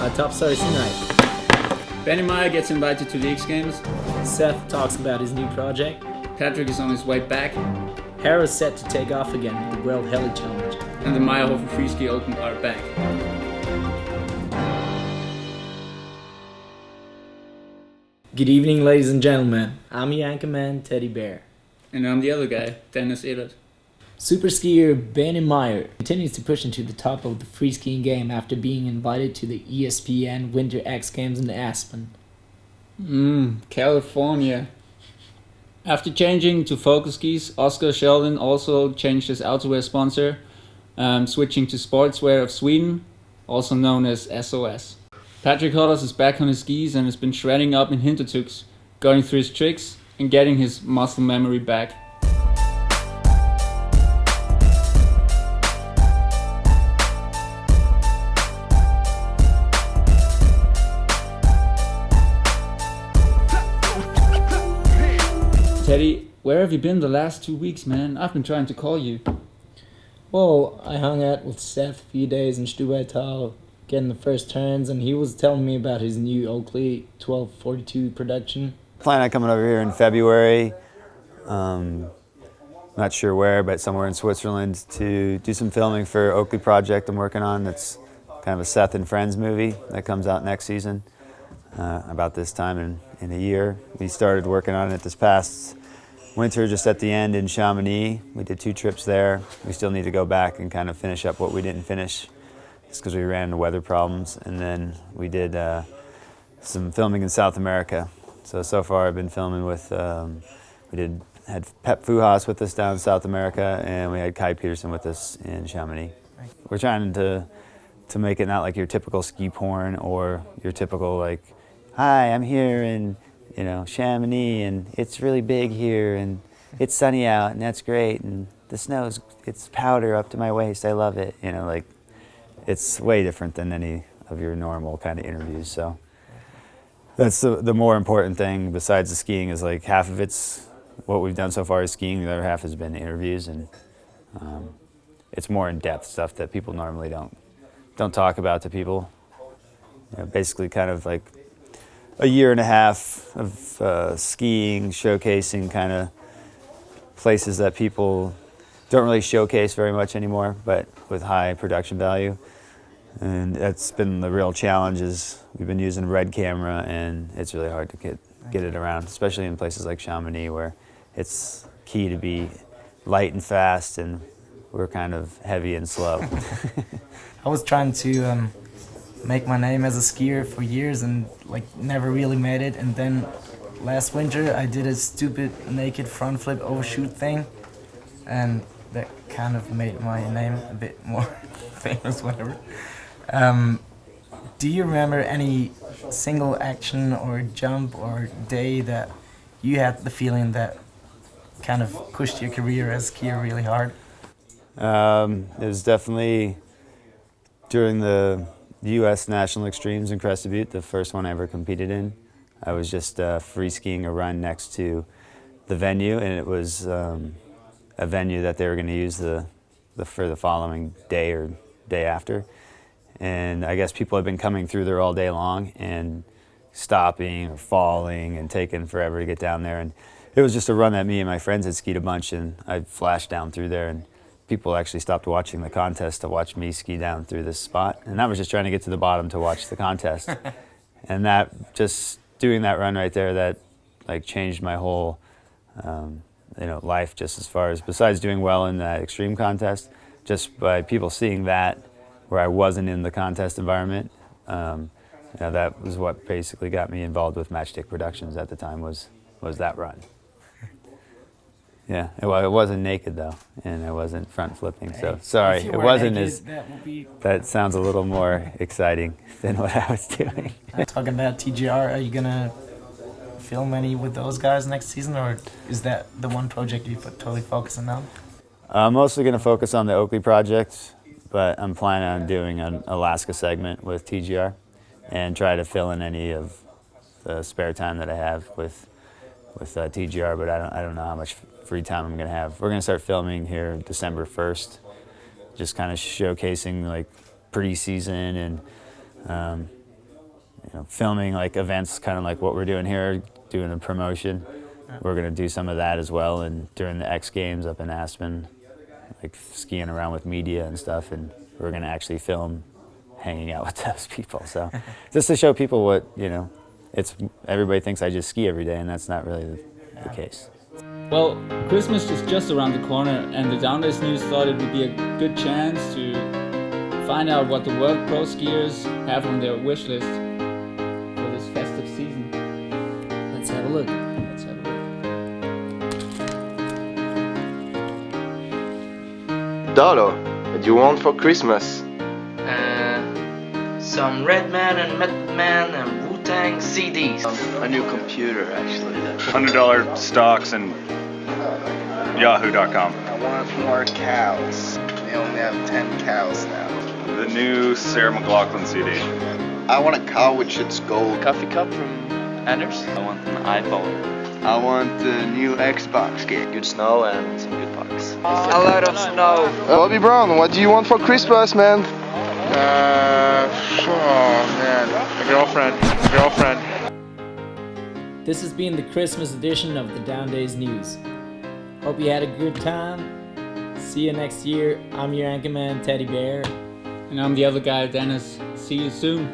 Our top stories tonight. Benny Meyer gets invited to the X Games. Seth talks about his new project. Patrick is on his way back. Harrow's set to take off again with the World Heli Challenge. And the Meyerhofen Freeski Open are back. Good evening, ladies and gentlemen. I'm your anchorman, Teddy Berr. And I'm the other guy, Dennis Ehlert. Super skier Benny Meyer continues to push into the top of the free skiing game after being invited to the ESPN Winter X Games in Aspen. California. After changing to focus skis, Oscar Sheldon also changed his outerwear sponsor, switching to Sportswear of Sweden, also known as SOS. Patrick Hodders is back on his skis and has been shredding up in Hintertux, going through his tricks and getting his muscle memory back. Teddy, where have you been the last 2 weeks, man? I've been trying to call you. Well, I hung out with Seth a few days in Stubaital, getting the first turns, and he was telling me about his new Oakley 1242 production. Plan on coming over here in February. Not sure where, but somewhere in Switzerland to do some filming for Oakley project I'm working on. That's kind of a Seth and Friends movie that comes out next season. About this time in a year. We started working on it this past winter, just at the end in Chamonix. We did 2 trips there. We still need to go back and kind of finish up what we didn't finish, just because we ran into weather problems. And then we did some filming in South America. So far I've been filming with, had Pep Fujas with us down in South America, and we had Kai Peterson with us in Chamonix. We're trying to make it not like your typical ski porn or your typical like, hi, I'm here in Chamonix and it's really big here and it's sunny out and that's great and the snow's, it's powder up to my waist, I love it. Like it's way different than any of your normal kind of interviews. So that's the more important thing besides the skiing is like half of it's what we've done so far is skiing, the other half has been interviews, and it's more in-depth stuff that people normally don't talk about to people. Basically kind of like a year and a half of skiing, showcasing kind of places that people don't really showcase very much anymore, but with high production value. And that's been the real challenge is we've been using red camera and it's really hard to get it around, especially in places like Chamonix where it's key to be light and fast and we're kind of heavy and slow. I was trying to make my name as a skier for years and like never really made it, and then last winter I did a stupid naked front flip overshoot thing and that kind of made my name a bit more famous, whatever. Do you remember any single action or jump or day that you had the feeling that kind of pushed your career as a skier really hard? It was definitely during the U.S. National Extremes in Crested Butte, the first one I ever competed in. I was just free skiing a run next to the venue, and it was a venue that they were going to use for the following day or day after. And I guess people had been coming through there all day long and stopping or falling and taking forever to get down there. And it was just a run that me and my friends had skied a bunch, and I flashed down through there, and people actually stopped watching the contest to watch me ski down through this spot. And I was just trying to get to the bottom to watch the contest. And that, just doing that run right there, that like changed my whole life, just as far as, besides doing well in that extreme contest, just by people seeing that where I wasn't in the contest environment. That was what basically got me involved with Matchstick Productions at the time, was that run. Yeah, it wasn't naked though, and I wasn't front flipping, so sorry, it wasn't naked, that sounds a little more exciting than what I was doing. Talking about TGR, are you gonna film any with those guys next season, or is that the one project you're totally focusing on? I'm mostly gonna focus on the Oakley project, but I'm planning on doing an Alaska segment with TGR and try to fill in any of the spare time that I have with TGR, but I don't know how much free time I'm going to have. We're going to start filming here December 1st, just kind of showcasing like pre-season and filming like events, kind of like what we're doing here, doing the promotion. We're gonna do some of that as well, and during the X Games up in Aspen, like skiing around with media and stuff, and we're gonna actually film hanging out with those people. So just to show people what, it's, everybody thinks I just ski every day, and that's not really the case. Well, Christmas is just around the corner, and the Downdays News thought it would be a good chance to find out what the world pro skiers have on their wish list for this festive season. Let's have a look. Let's have a look. Dodo, what do you want for Christmas? Some Redman and Metman and Wu-Tang CDs. A new computer, actually. $100 stocks and yahoo.com. I want more cows. They only have 10 cows now. The new Sarah McLachlan CD. I want a cow with its gold. Coffee cup from Anders. I want an iPhone. I want the new Xbox game. Good snow and some good pucks. A lot of snow. Bobby Brown, what do you want for Christmas, man? Oh man, a girlfriend. This has been the Christmas edition of the Downdays News. Hope you had a good time. See you next year. I'm your anchorman, Teddy Bear. And I'm the other guy, Dennis. See you soon.